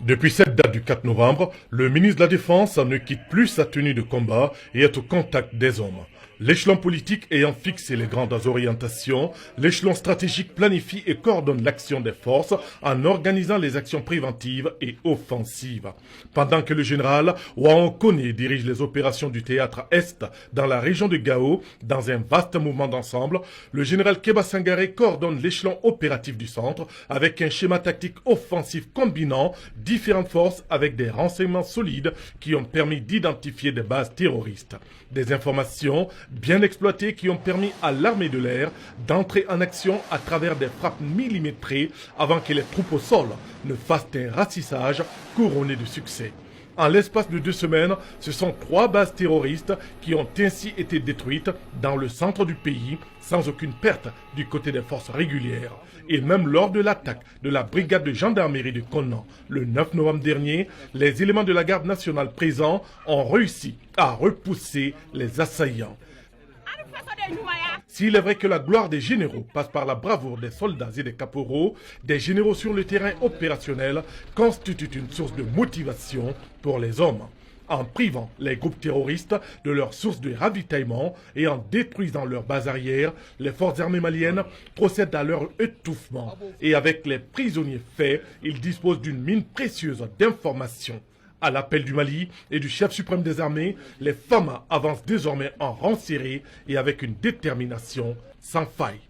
Depuis cette date du 4 novembre, le ministre de la Défense ne quitte plus sa tenue de combat et est au contact des hommes. L'échelon politique ayant fixé les grandes orientations, l'échelon stratégique planifie et coordonne l'action des forces en organisant les actions préventives et offensives. Pendant que le général Waon Kone dirige les opérations du théâtre Est dans la région de Gao, dans un vaste mouvement d'ensemble, le général Keba Sangaré coordonne l'échelon opératif du centre avec un schéma tactique offensif combinant différentes forces avec des renseignements solides qui ont permis d'identifier des bases terroristes. Des informations bien exploitées qui ont permis à l'armée de l'air d'entrer en action à travers des frappes millimétrées avant que les troupes au sol ne fassent un ratissage couronné de succès. En l'espace de 2 semaines, ce sont 3 bases terroristes qui ont ainsi été détruites dans le centre du pays sans aucune perte du côté des forces régulières. Et même lors de l'attaque de la brigade de gendarmerie de Conan le 9 novembre dernier, les éléments de la garde nationale présents ont réussi à repousser les assaillants. S'il est vrai que la gloire des généraux passe par la bravoure des soldats et des caporaux, des généraux sur le terrain opérationnel constituent une source de motivation pour les hommes. En privant les groupes terroristes de leur source de ravitaillement et en détruisant leurs bases arrières, les forces armées maliennes procèdent à leur étouffement. Et avec les prisonniers faits, ils disposent d'une mine précieuse d'informations. À l'appel du Mali et du chef suprême des armées, les FAMA avancent désormais en rang serré et avec une détermination sans faille.